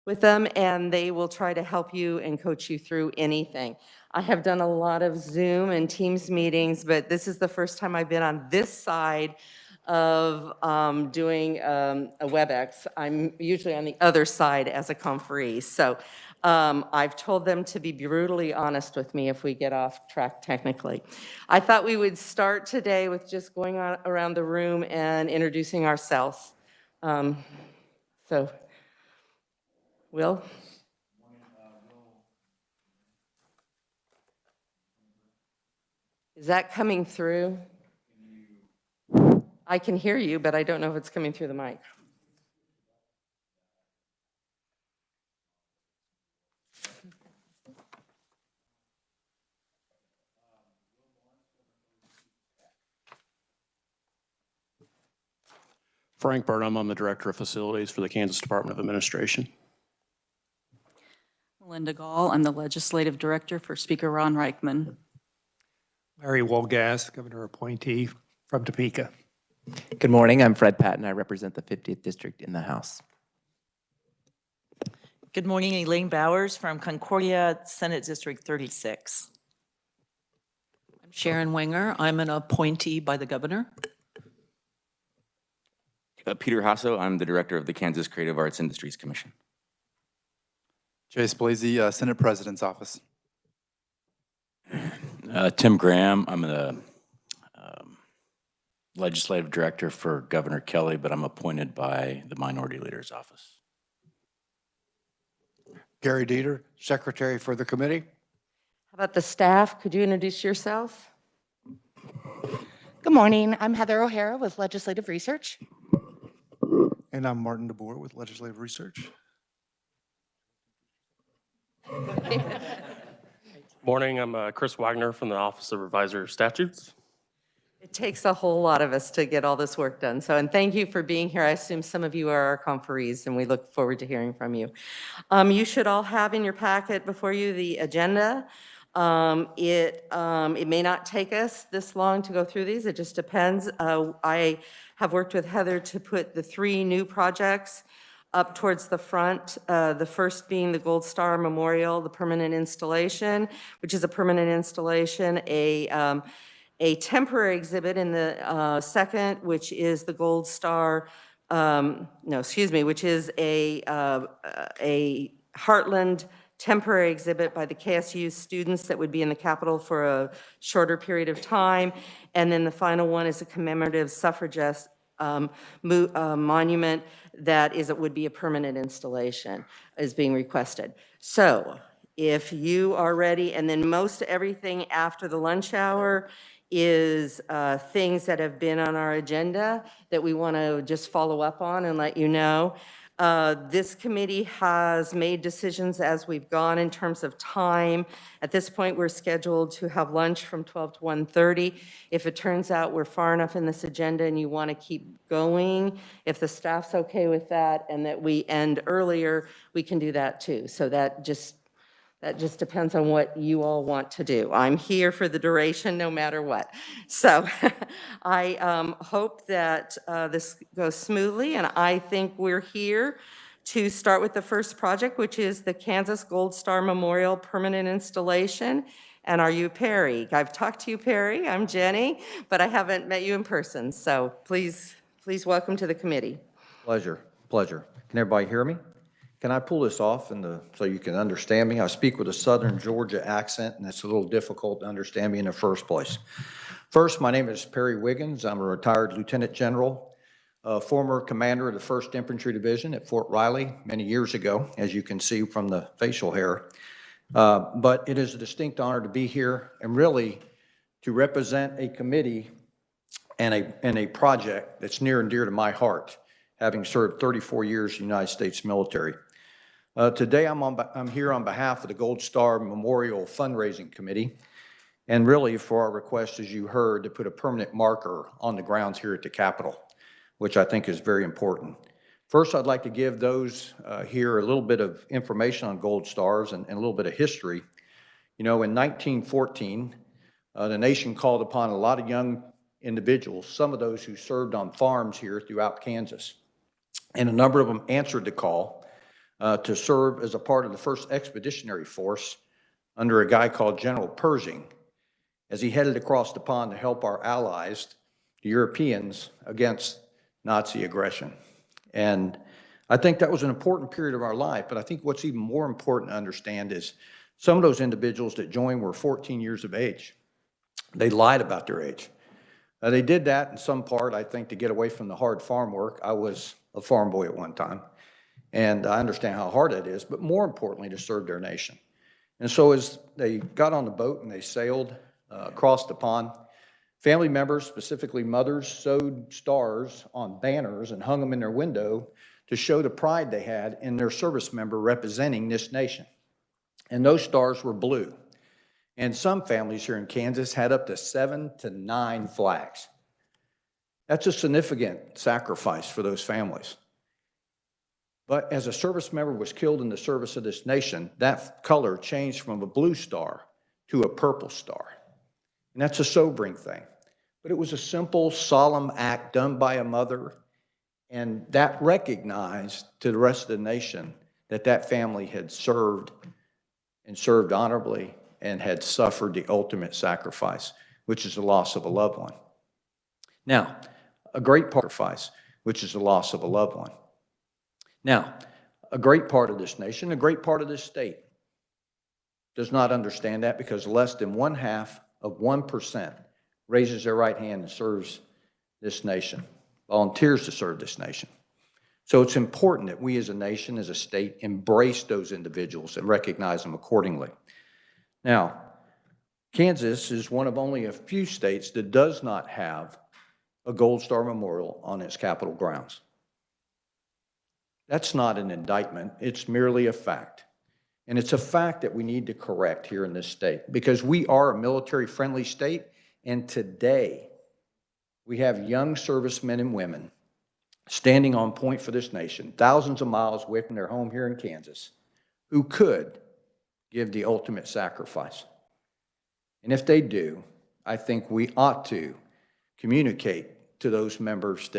with them, and they will try to help you and coach you through anything. I have done a lot of Zoom and Teams meetings, but this is the first time I've been on this side of doing a WebEx. I'm usually on the other side as a conferee. So I've told them to be brutally honest with me if we get off track technically. I thought we would start today with just going on around the room and introducing ourselves. So, Will? Is that coming through? I can hear you, but I don't know if it's coming through the mic. Frank Burnham, I'm the Director of Facilities for the Kansas Department of Administration. Melinda Gall, I'm the Legislative Director for Speaker Ron Reichman. Larry Wolgass, Governor appointee from Topeka. Good morning, I'm Fred Patton. I represent the 50th District in the House. Good morning, Elaine Bowers from Concordia, Senate District 36. I'm Sharon Wenger. I'm an appointee by the governor. Peter Hasso, I'm the Director of the Kansas Creative Arts Industries Commission. Chase Blasey, Senate President's Office. Tim Graham, I'm the Legislative Director for Governor Kelly, but I'm appointed by the Minority Leader's Office. Gary Dieter, Secretary for the committee. How about the staff? Could you introduce yourself? Good morning. I'm Heather O'Hara with Legislative Research. And I'm Martin DeBoer with Legislative Research. Morning, I'm Chris Wagner from the Office of Revisor of Statutes. It takes a whole lot of us to get all this work done. So, and thank you for being here. I assume some of you are our conferees, and we look forward to hearing from you. You should all have in your packet before you the agenda. It may not take us this long to go through these. It just depends. I have worked with Heather to put the 3 new projects up towards the front, the first being the Gold Star Memorial, the permanent installation, which is a permanent installation, a temporary exhibit in the second, which is the Gold Star, which is a Heartland temporary exhibit by the KSU students that would be in the Capitol for a shorter period of time. And then the final one is a commemorative suffragette monument that would be a permanent installation, is being requested. So if you are ready, and then most everything after the lunch hour is things that have been on our agenda that we want to just follow up on and let you know. This committee has made decisions as we've gone in terms of time. At this point, we're scheduled to have lunch from 12 to 1:30. If it turns out we're far enough in this agenda and you want to keep going, if the staff's okay with that and that we end earlier, we can do that too. So that just depends on what you all want to do. I'm here for the duration no matter what. So I hope that this goes smoothly, and I think we're here to start with the first project, which is the Kansas Gold Star Memorial Permanent Installation. And are you Perry? I've talked to you, Perry. I'm Jenny, but I haven't met you in person. So please welcome to the committee. Pleasure. Can everybody hear me? Can I pull this off so you can understand me? I speak with a Southern Georgia accent, and it's a little difficult to understand me in the first place. First, my name is Perry Wiggins. I'm a retired Lieutenant General, former commander of the 1st Infantry Division at Fort Riley many years ago, as you can see from the facial hair. But it is a distinct honor to be here and really to represent a committee and a project that's near and dear to my heart, having served 34 years in the United States military. Today, I'm here on behalf of the Gold Star Memorial Fundraising Committee, and really for our request, as you heard, to put a permanent marker on the grounds here at the Capitol, which I think is very important. First, I'd like to give those here a little bit of information on Gold Stars and a little bit of history. You know, in 1914, the nation called upon a lot of young individuals, some of those who served on farms here throughout Kansas, and a number of them answered the call to serve as a part of the 1st Expeditionary Force under a guy called General Pershing as he headed across the pond to help our allies, the Europeans, against Nazi aggression. And I think that was an important period of our life, but I think what's even more important to understand is some of those individuals that joined were 14 years of age. They lied about their age. They did that in some part, I think, to get away from the hard farm work. I was a farm boy at one time, and I understand how hard it is, but more importantly, to serve their nation. And so as they got on the boat and they sailed across the pond, family members, specifically mothers, sewed stars on banners and hung them in their window to show the pride they had in their service member representing this nation. And those stars were blue. And some families here in Kansas had up to 7 to 9 flags. That's a significant sacrifice for those families. But as a service member was killed in the service of this nation, that color changed from a blue star to a purple star. And that's a sobering thing. But it was a simple, solemn act done by a mother, and that recognized to the rest of the nation that that family had served and served honorably and had suffered the ultimate sacrifice, which is the loss of a loved one. Now, a great sacrifice, which is the loss of a loved one. Now, a great part of this nation, a great part of this state does not understand that because less than 0.5% raises their right hand and serves this nation, volunteers to serve this nation. So it's important that we as a nation, as a state, embrace those individuals and recognize them accordingly. Now, Kansas is one of only a few states that does not have a Gold Star Memorial on its Capitol grounds. That's not an indictment, it's merely a fact. And it's a fact that we need to correct here in this state because we are a military-friendly state, and today we have young servicemen and women standing on point for this nation, thousands of miles away from their home here in Kansas, who could give the ultimate sacrifice. And if they do, I think we ought to communicate to those members that